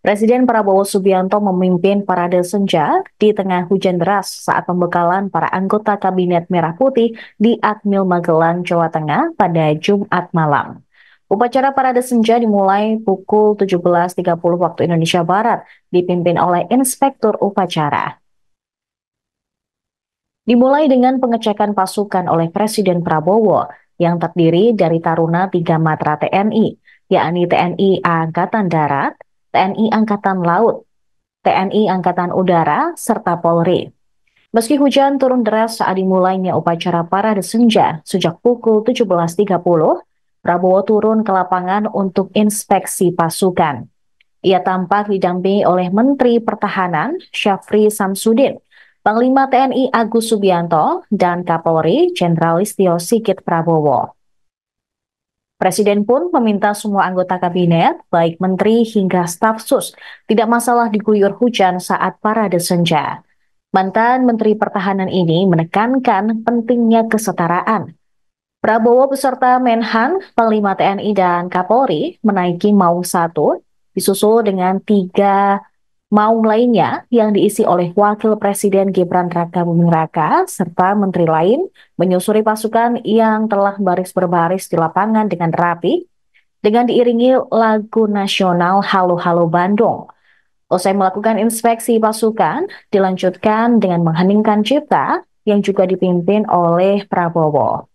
Presiden Prabowo Subianto memimpin parade senja di tengah hujan deras saat pembekalan para anggota Kabinet Merah Putih di Akmil Magelang, Jawa Tengah pada Jumat malam. Upacara parade senja dimulai pukul 17.30 waktu Indonesia Barat, dipimpin oleh Inspektur Upacara. Dimulai dengan pengecekan pasukan oleh Presiden Prabowo yang terdiri dari taruna 3 matra TNI, yakni TNI Angkatan Darat, TNI Angkatan Laut, TNI Angkatan Udara, serta Polri. Meski hujan turun deras saat dimulainya upacara parade senja sejak pukul 17.30, Prabowo turun ke lapangan untuk inspeksi pasukan. Ia tampak didampingi oleh Menteri Pertahanan Syafri Samsudin, Panglima TNI Agus Subianto, dan Kapolri Jenderal Listio Sigit Prabowo. Presiden pun meminta semua anggota kabinet, baik menteri hingga staf sus, tidak masalah diguyur hujan saat parade senja. Mantan Menteri Pertahanan ini menekankan pentingnya kesetaraan. Prabowo beserta Menhan, Panglima TNI dan Kapolri menaiki Maung 1, disusul dengan 3 Maung lainnya yang diisi oleh Wakil Presiden Gibran Rakabuming Raka serta menteri lain menyusuri pasukan yang telah baris berbaris di lapangan dengan rapi dengan diiringi lagu nasional Halo Halo Bandung. Usai melakukan inspeksi pasukan, dilanjutkan dengan mengheningkan cipta yang juga dipimpin oleh Prabowo.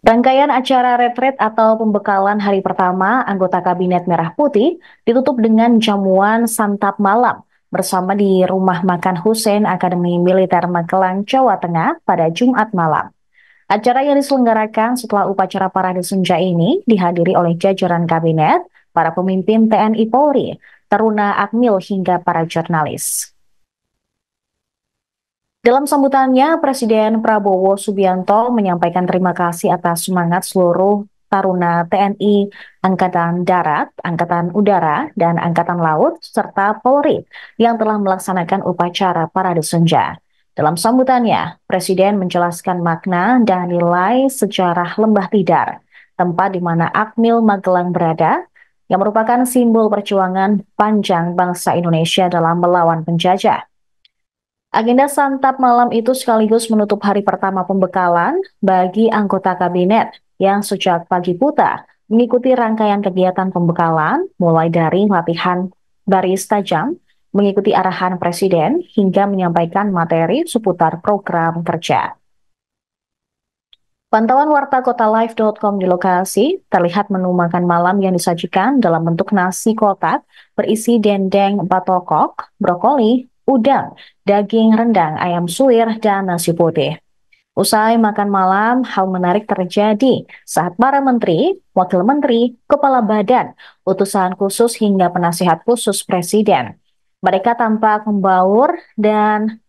Rangkaian acara retret atau pembekalan hari pertama anggota Kabinet Merah Putih ditutup dengan jamuan santap malam bersama di Rumah Makan Hussein Akademi Militer Magelang, Jawa Tengah pada Jumat malam. Acara yang diselenggarakan setelah upacara parade senja ini dihadiri oleh jajaran kabinet, para pemimpin TNI Polri, Taruna Akmil hingga para jurnalis. Dalam sambutannya, Presiden Prabowo Subianto menyampaikan terima kasih atas semangat seluruh taruna TNI, Angkatan Darat, Angkatan Udara, dan Angkatan Laut, serta Polri yang telah melaksanakan upacara parade senja. Dalam sambutannya, Presiden menjelaskan makna dan nilai sejarah Lembah Tidar, tempat di mana Akmil Magelang berada, yang merupakan simbol perjuangan panjang bangsa Indonesia dalam melawan penjajah. Agenda santap malam itu sekaligus menutup hari pertama pembekalan bagi anggota kabinet yang sejak pagi buta mengikuti rangkaian kegiatan pembekalan mulai dari latihan baris tajam, mengikuti arahan presiden hingga menyampaikan materi seputar program kerja. Pantauan warta kotalive.com di lokasi terlihat menu makan malam yang disajikan dalam bentuk nasi kotak berisi dendeng batokok, brokoli, udang, daging rendang, ayam suwir, dan nasi putih. Usai makan malam, hal menarik terjadi saat para menteri, wakil menteri, kepala badan, utusan khusus hingga penasihat khusus presiden. Mereka tampak membaur dan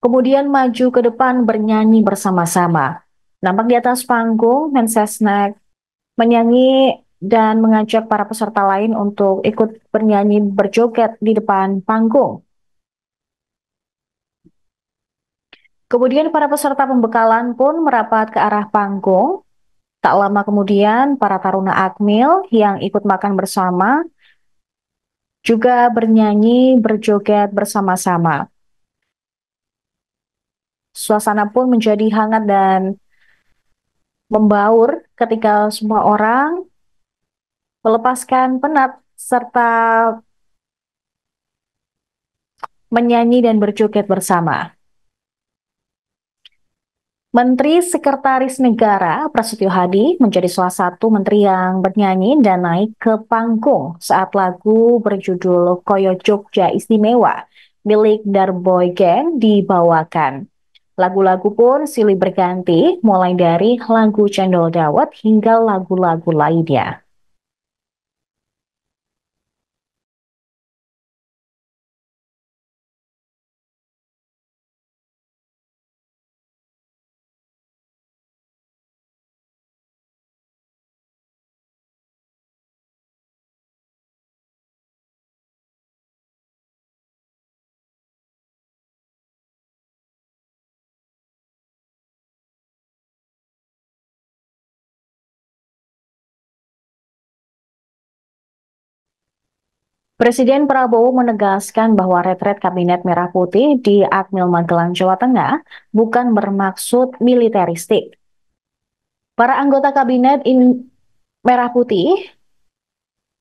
kemudian maju ke depan bernyanyi bersama-sama. Nampak di atas panggung, Mensesnek menyanyi dan mengajak para peserta lain untuk ikut bernyanyi berjoget di depan panggung. Kemudian para peserta pembekalan pun merapat ke arah panggung. Tak lama kemudian, para taruna Akmil yang ikut makan bersama juga bernyanyi berjoget bersama-sama. Suasana pun menjadi hangat dan membaur ketika semua orang melepaskan penat serta menyanyi dan berjoget bersama. Menteri Sekretaris Negara Prasetyo Hadi menjadi salah satu menteri yang bernyanyi dan naik ke panggung saat lagu berjudul Koyo Jogja Istimewa milik Darboy Gang dibawakan. Lagu-lagu pun silih berganti, mulai dari lagu Cendol Dawet hingga lagu-lagu lainnya. Presiden Prabowo menegaskan bahwa retret Kabinet Merah Putih di Akmil Magelang, Jawa Tengah bukan bermaksud militeristik. Para anggota Merah Putih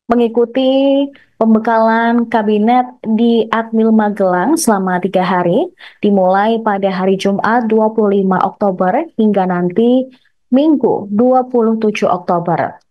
mengikuti pembekalan kabinet di Akmil Magelang selama 3 hari, dimulai pada hari Jumat 25 Oktober hingga nanti Minggu 27 Oktober.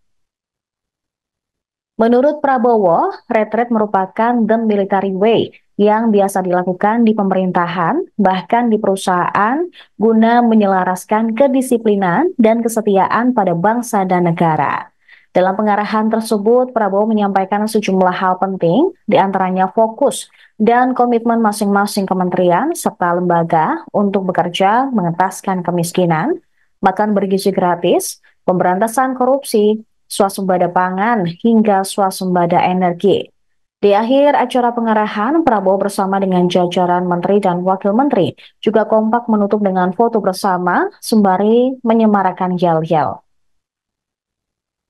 Menurut Prabowo, retret merupakan the military way yang biasa dilakukan di pemerintahan, bahkan di perusahaan, guna menyelaraskan kedisiplinan dan kesetiaan pada bangsa dan negara. Dalam pengarahan tersebut, Prabowo menyampaikan sejumlah hal penting, diantaranya fokus dan komitmen masing-masing kementerian serta lembaga untuk bekerja mengentaskan kemiskinan, makan bergizi gratis, pemberantasan korupsi, swasembada pangan, hingga swasembada energi. Di akhir acara pengarahan, Prabowo bersama dengan jajaran menteri dan wakil menteri juga kompak menutup dengan foto bersama sembari menyemarakan yel-yel.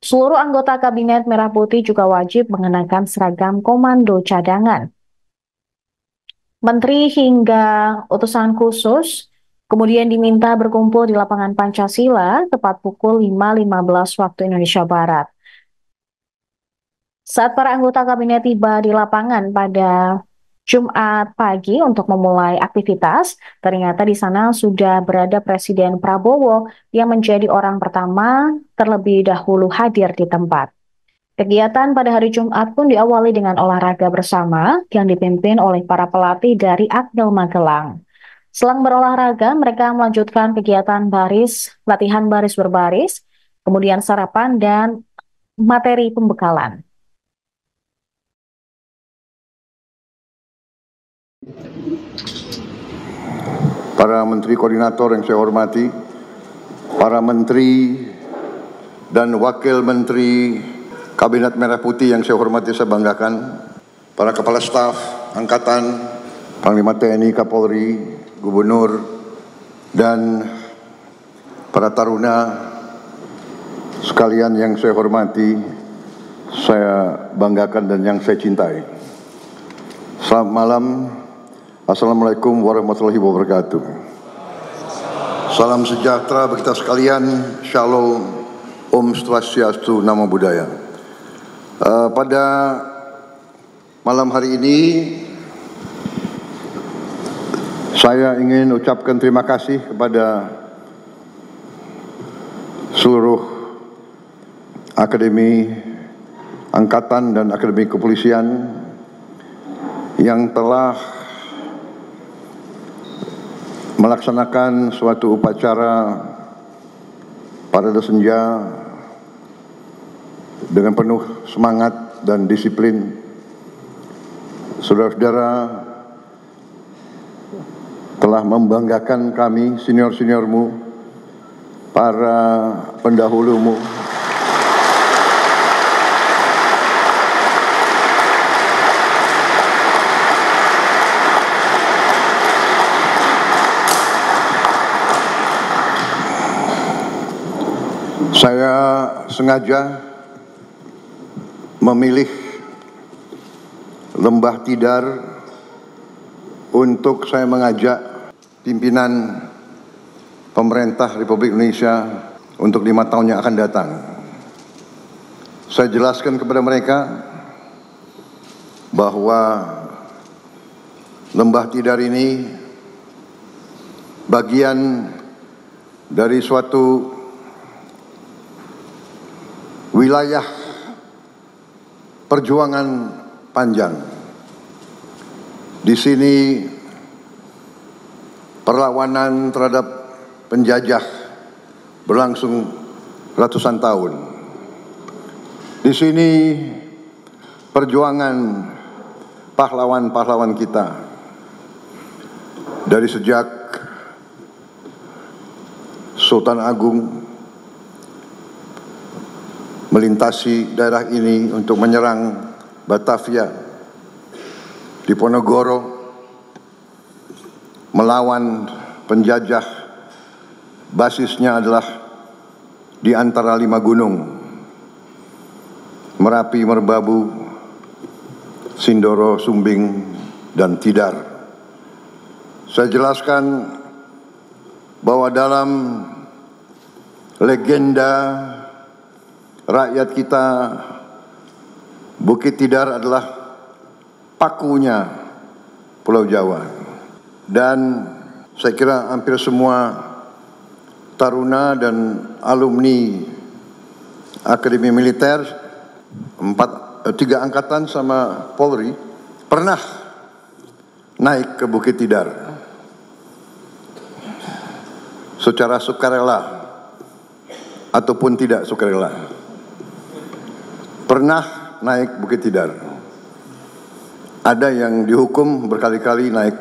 Seluruh anggota Kabinet Merah Putih juga wajib mengenakan seragam komando cadangan. Menteri hingga utusan khusus kemudian diminta berkumpul di lapangan Pancasila tepat pukul 5.15 waktu Indonesia Barat. Saat para anggota kabinet tiba di lapangan pada Jumat pagi untuk memulai aktivitas, ternyata di sana sudah berada Presiden Prabowo yang menjadi orang pertama terlebih dahulu hadir di tempat. Kegiatan pada hari Jumat pun diawali dengan olahraga bersama yang dipimpin oleh para pelatih dari Akmil Magelang. Selang berolahraga, mereka melanjutkan kegiatan latihan baris berbaris, kemudian sarapan dan materi pembekalan. Para menteri koordinator yang saya hormati, para menteri dan wakil menteri Kabinet Merah Putih yang saya hormati, saya banggakan, para kepala staf angkatan, Panglima TNI, Kapolri, Gubernur, dan para taruna sekalian yang saya hormati, saya banggakan dan yang saya cintai. Selamat malam. Assalamualaikum warahmatullahi wabarakatuh. Salam sejahtera bagi kita sekalian. Shalom, Om Swastiastu, Namo Buddhaya. Pada malam hari ini saya ingin ucapkan terima kasih kepada seluruh Akademi Angkatan dan Akademi Kepolisian yang telah melaksanakan suatu upacara parade senja dengan penuh semangat dan disiplin. Saudara-saudara telah membanggakan kami, senior-seniormu, para pendahulumu, saya sengaja memilih Lembah Tidar untuk saya mengajak pimpinan pemerintah Republik Indonesia untuk 5 tahun yang akan datang. Saya jelaskan kepada mereka bahwa Lembah Tidar ini bagian dari suatu wilayah perjuangan panjang. Di sini perlawanan terhadap penjajah berlangsung ratusan tahun. Di sini perjuangan pahlawan-pahlawan kita dari sejak Sultan Agung melintasi daerah ini untuk menyerang Batavia, Diponegoro, melawan penjajah. Basisnya adalah di antara 5 gunung, Merapi, Merbabu, Sindoro, Sumbing, dan Tidar. Saya jelaskan bahwa dalam legenda rakyat kita, Bukit Tidar adalah pakunya Pulau Jawa. Dan saya kira hampir semua taruna dan alumni Akademi Militer 3 angkatan sama Polri pernah naik ke Bukit Tidar secara sukarela ataupun tidak sukarela. Pernah naik Bukit Tidar. Ada yang dihukum berkali-kali naik.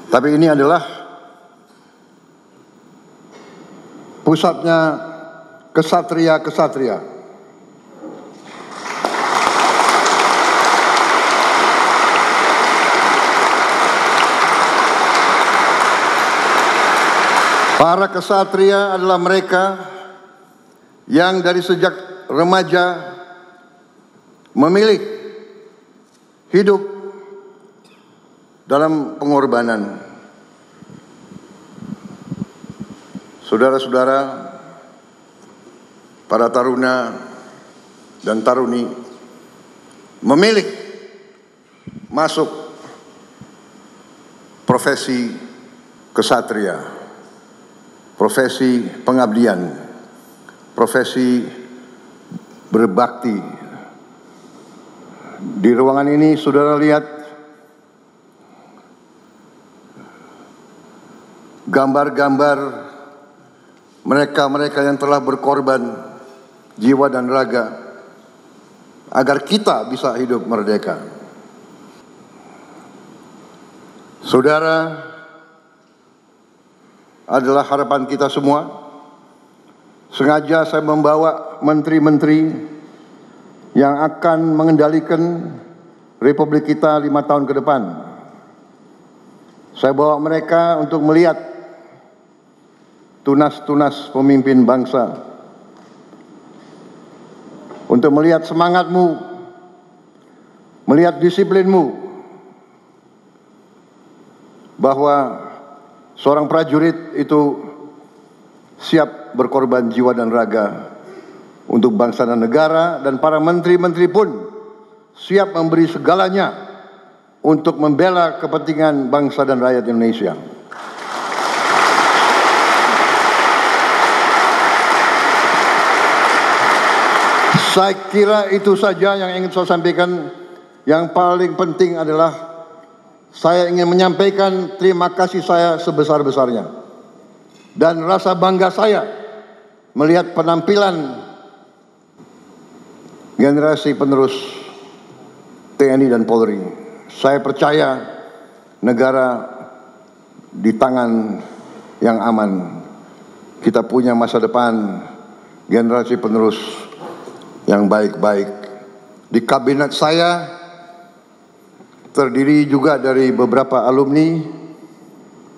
Tapi ini adalah pusatnya kesatria-kesatria. Para kesatria adalah mereka yang dari sejak remaja memilih hidup dalam pengorbanan. Saudara-saudara, para taruna dan taruni memilih masuk profesi kesatria, profesi pengabdian, profesi berbakti. Di ruangan ini saudara lihat gambar-gambar mereka-mereka yang telah berkorban jiwa dan raga agar kita bisa hidup merdeka. Saudara adalah harapan kita semua. Sengaja saya membawa menteri-menteri yang akan mengendalikan Republik kita 5 tahun ke depan. Saya bawa mereka untuk melihat tunas-tunas pemimpin bangsa, untuk melihat semangatmu, melihat disiplinmu, bahwa seorang prajurit itu siap berkorban jiwa dan raga untuk bangsa dan negara, dan para menteri-menteri pun siap memberi segalanya untuk membela kepentingan bangsa dan rakyat Indonesia. Saya kira itu saja yang ingin saya sampaikan. Yang paling penting adalah saya ingin menyampaikan terima kasih saya sebesar-besarnya dan rasa bangga saya melihat penampilan generasi penerus TNI dan Polri. Saya percaya negara di tangan yang aman. Kita punya masa depan, generasi penerus yang baik-baik. Di kabinet saya terdiri juga dari beberapa alumni,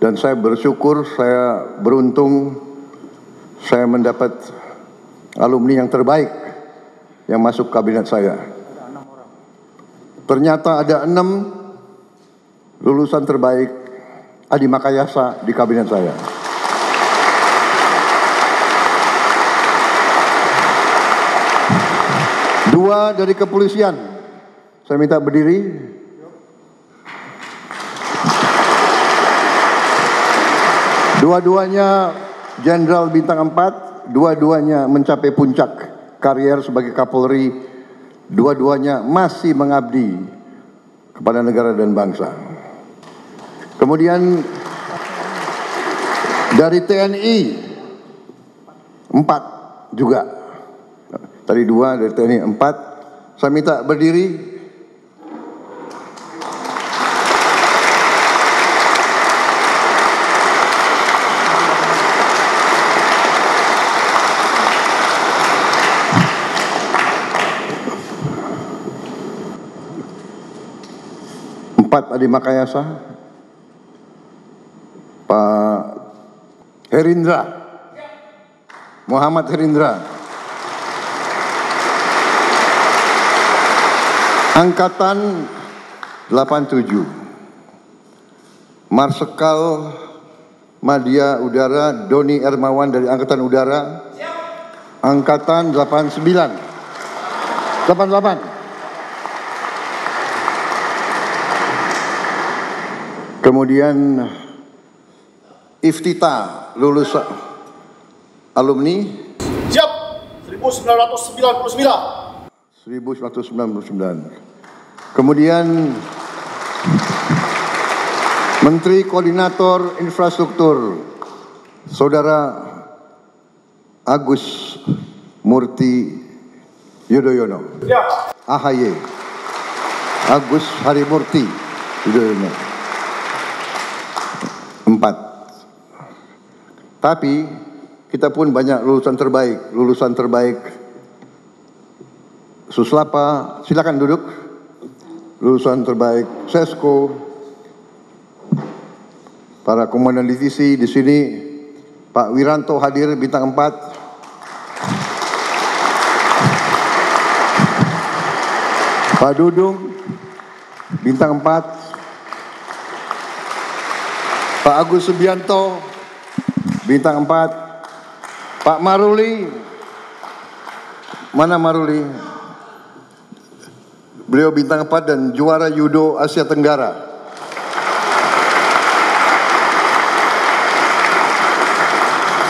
dan saya bersyukur, saya beruntung, saya mendapat alumni yang terbaik yang masuk kabinet saya. Ternyata ada 6 lulusan terbaik Adi Makayasa di kabinet saya. Dua dari kepolisian. Saya minta berdiri. Dua-duanya Jenderal Bintang 4, dua-duanya mencapai puncak karier sebagai Kapolri, dua-duanya masih mengabdi kepada negara dan bangsa. Kemudian dari TNI 4 juga. Tadi 2, dari TNI 4. Saya minta berdiri. Adi Makayasa, Pak Herindra, Muhammad Herindra, Angkatan 87, Marsikal Madya Udara Doni Ermawan dari Angkatan Udara, Angkatan 88. Kemudian Iftita, lulus alumni siap 1999. Kemudian Menteri Koordinator Infrastruktur Saudara Agus Murti Yudhoyono. Siap. AHY Agus Harimurti Yudhoyono. 4. Tapi kita pun banyak lulusan terbaik. Suslapa, silakan duduk. Lulusan terbaik Sesko, para komandan divisi di sini, Pak Wiranto hadir Bintang 4. Pak Dudung Bintang 4. Pak Agus Subianto, Bintang 4. Pak Maruli, mana Maruli? Beliau Bintang 4 dan juara Judo Asia Tenggara.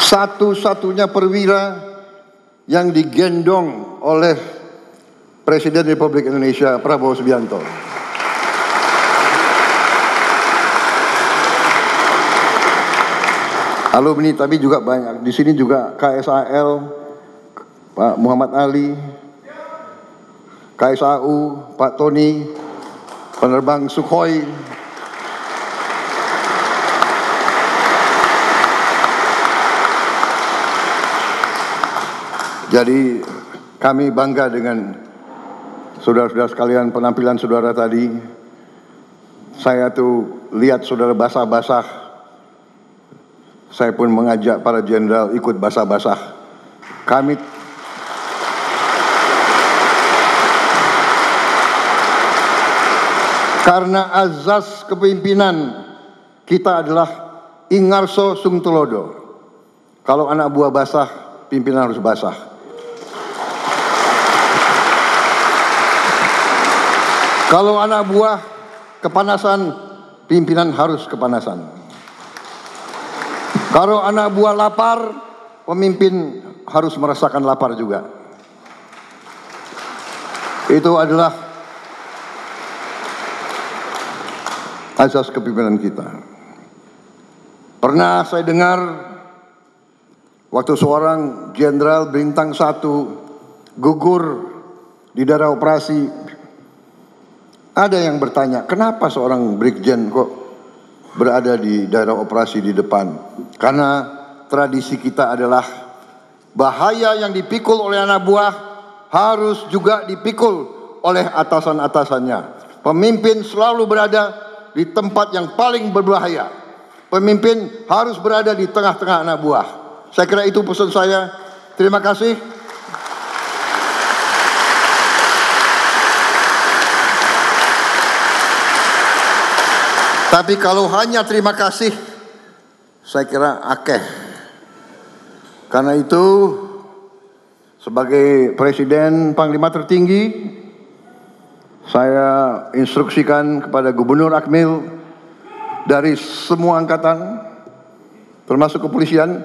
Satu-satunya perwira yang digendong oleh Presiden Republik Indonesia Prabowo Subianto. Alumni tapi juga banyak. Di sini juga KSAL, Pak Muhammad Ali, KSAU, Pak Tony, penerbang Sukhoi. Jadi kami bangga dengan saudara-saudara sekalian, penampilan saudara tadi. Saya tuh lihat saudara basah-basah. Saya pun mengajak para jenderal ikut basah-basah. Kami karena azas kepemimpinan kita adalah ingarso sung tulodo. Kalau anak buah basah, pimpinan harus basah. Kalau anak buah kepanasan, pimpinan harus kepanasan. Kalau anak buah lapar, pemimpin harus merasakan lapar juga. Itu adalah asas kepemimpinan kita. Pernah saya dengar waktu seorang jenderal bintang 1 gugur di daerah operasi, ada yang bertanya, kenapa seorang brigjen kok berada di daerah operasi di depan? Karena tradisi kita adalah bahaya yang dipikul oleh anak buah harus juga dipikul oleh atasan-atasannya. Pemimpin selalu berada di tempat yang paling berbahaya. Pemimpin harus berada di tengah-tengah anak buah. Saya kira itu pesan saya. Terima kasih. Tapi kalau hanya terima kasih, saya kira akeh. Karena itu, sebagai Presiden Panglima tertinggi, saya instruksikan kepada Gubernur Akmil dari semua angkatan termasuk kepolisian,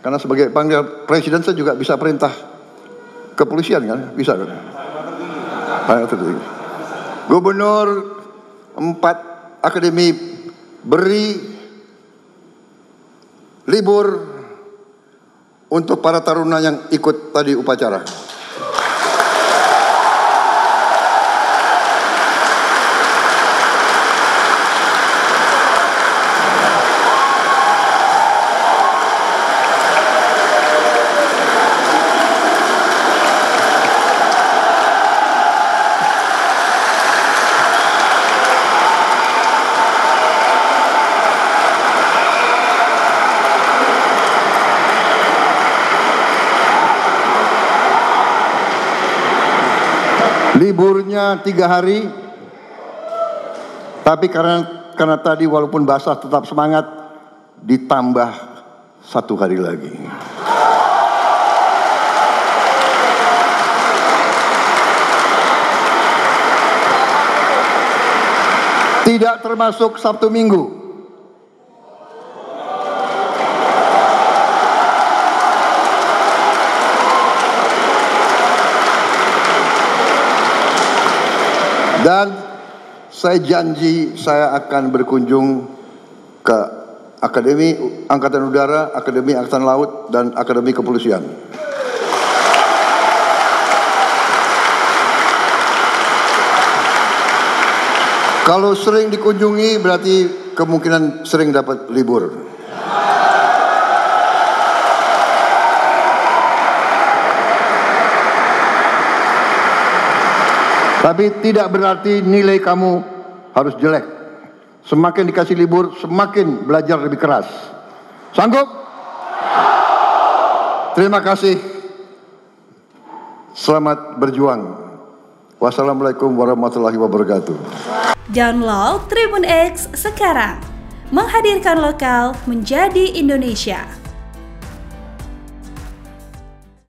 karena sebagai panggil presiden saya juga bisa perintah kepolisian kan, bisa kan? Gubernur 4 akademi beri libur untuk para taruna yang ikut tadi upacara. Liburnya 3 hari, tapi karena tadi walaupun basah tetap semangat, ditambah 1 hari lagi. Tidak termasuk Sabtu Minggu. Dan saya janji saya akan berkunjung ke Akademi Angkatan Udara, Akademi Angkatan Laut, dan Akademi Kepolisian. Kalau sering dikunjungi berarti kemungkinan sering dapat libur. Tapi tidak berarti nilai kamu harus jelek. Semakin dikasih libur, semakin belajar lebih keras. Sanggup? Terima kasih. Selamat berjuang. Wassalamualaikum warahmatullahi wabarakatuh. Download Tribun X sekarang. Menghadirkan lokal menjadi Indonesia.